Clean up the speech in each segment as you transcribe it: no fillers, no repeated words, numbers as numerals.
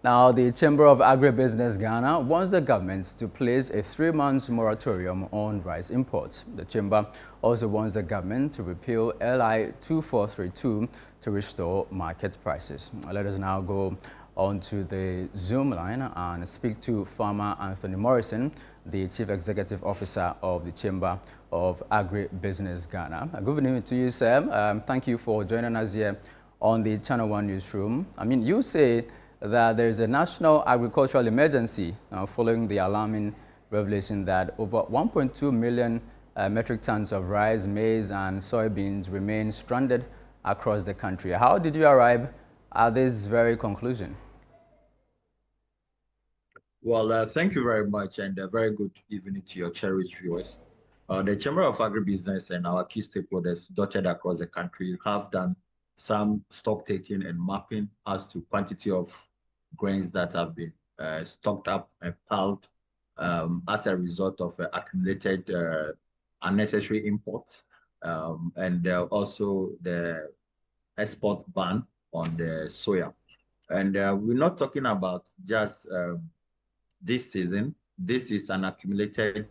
Now, the Chamber of Agribusiness Ghana wants the government to place a 3-month moratorium on rice imports. The Chamber also wants the government to repeal LI 2432 to restore market prices. Let us now go on to the Zoom line and speak to Farmer Anthony Morrison, the Chief Executive Officer of the Chamber of Agribusiness Ghana. Good evening to you, sir. Thank you for joining us here on the ChannelOne newsroom. You say that there is a national agricultural emergency following the alarming revelation that over 1.2 million metric tons of rice, maize, and soybeans remain stranded across the country. How did you arrive at this very conclusion? Well, thank you very much, and a very good evening to your cherished viewers. The Chamber of Agribusiness and our key stakeholders dotted across the country have done some stock taking and mapping as to quantity of grains that have been stocked up and piled as a result of accumulated unnecessary imports and also the export ban on the soya. And we're not talking about just this season. This is an accumulated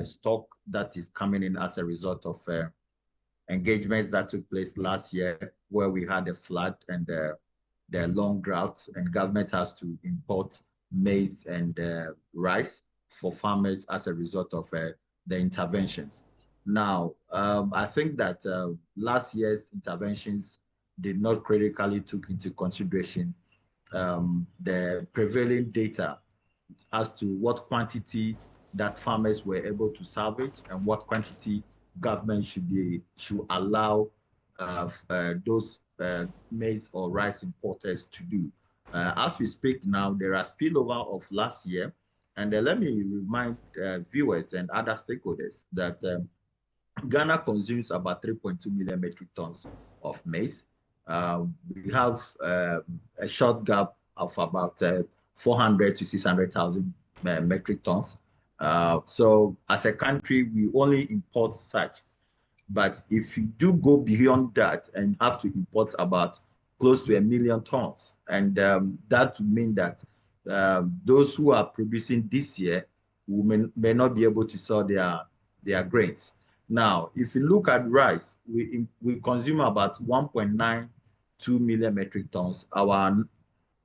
stock that is coming in as a result of engagements that took place last year, where we had a flood and the long drought, and government has to import maize and rice for farmers as a result of the interventions. Now, I think that last year's interventions did not critically took into consideration the prevailing data as to what quantity that farmers were able to salvage and what quantity government should allow those maize or rice importers to do. As we speak now, there are spillover of last year, and let me remind viewers and other stakeholders that Ghana consumes about 3.2 million metric tons of maize. We have a short gap of about 400 to 600,000 metric tons. So as a country, we only import such. But if you do go beyond that and have to import about close to 1 million tons, and that would mean that those who are producing this year may not be able to sell their grains. Now, if you look at rice, we consume about 1.92 million metric tons.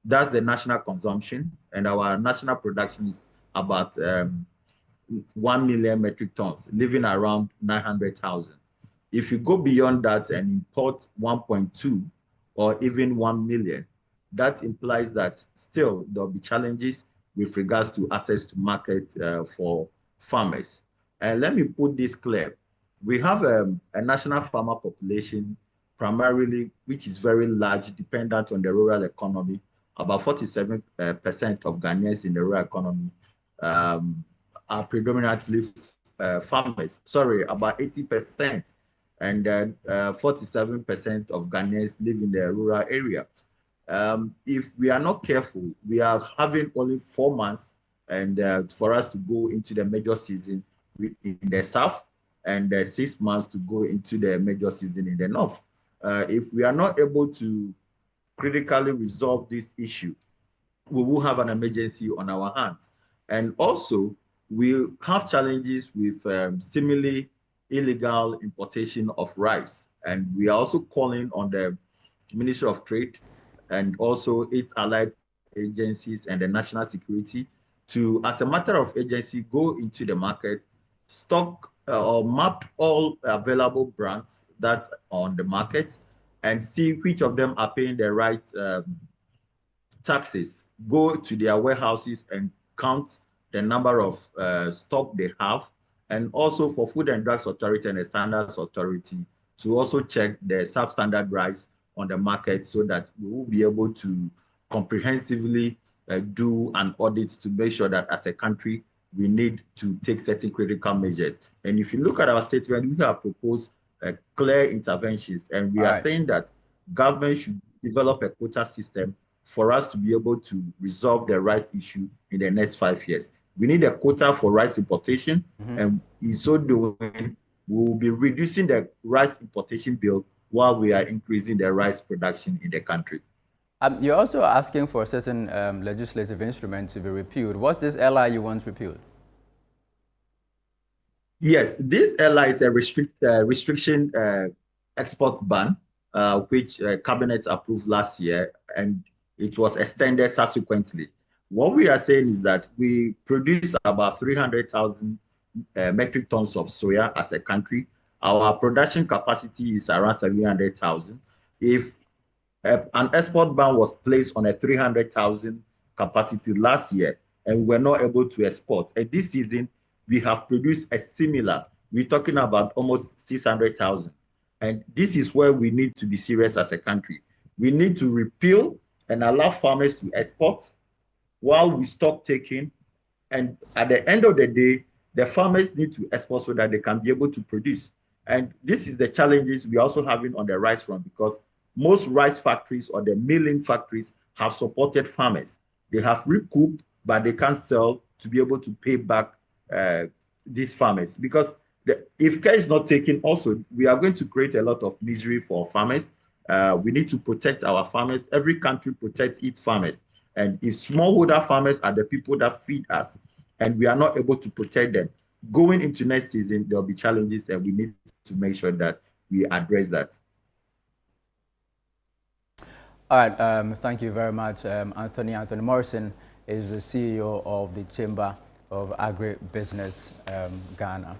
That's the national consumption, and our national production is about 1 million metric tons, leaving around 900,000. If you go beyond that and import 1.2 or even 1 million, that implies that still there'll be challenges with regards to access to market for farmers. And let me put this clear. We have a national farmer population primarily, which is very large, dependent on the rural economy. About 47% of Ghanaians in the rural economy are predominantly farmers. Sorry, about 80%. And 47% of Ghanaians live in the rural area. If we are not careful, we are having only 4 months and for us to go into the major season in the south, and 6 months to go into the major season in the north. If we are not able to critically resolve this issue, we will have an emergency on our hands. And also, we have challenges with seemingly illegal importation of rice. And we are also calling on the Ministry of Trade and also its allied agencies and the national security to, as a matter of agency, go into the market, stock or map all available brands that are on the market and see which of them are paying the right taxes, go to their warehouses and count the number of stock they have, and also for Food and Drugs Authority and the Standards Authority to also check the substandard rice on the market so that we will be able to comprehensively do an audit to make sure that as a country, we need to take certain critical measures. And if you look at our statement, we have proposed clear interventions, and we are saying that government should develop a quota system for us to be able to resolve the rice issue in the next 5 years. We need a quota for rice importation, and in so doing, we will be reducing the rice importation bill while we are increasing the rice production in the country. You're also asking for a certain legislative instrument to be repealed. What's this LI you want repealed? Yes, this LI is a restriction export ban, which cabinet approved last year, and it was extended subsequently. What we are saying is that we produce about 300,000 metric tons of soya as a country. Our production capacity is around 700,000. If an export ban was placed on a 300,000 capacity last year, and we were not able to export, and this season, we have produced a similar, we're talking about almost 600,000. And this is where we need to be serious as a country. We need to repeal and allow farmers to export while we stop taking. And at the end of the day, the farmers need to export so that they can be able to produce. And this is the challenges we're also having on the rice front, because most rice factories or the milling factories have supported farmers. They have recouped, but they can't sell to be able to pay back these farmers. Because if care is not taken, also, we are going to create a lot of misery for farmers. We need to protect our farmers. Every country protects its farmers. And if smallholder farmers are the people that feed us, and we are not able to protect them, going into next season, there'll be challenges, and we need to make sure that we address that. All right, thank you very much. Anthony Morrison is the CEO of the Chamber of Agribusiness Ghana.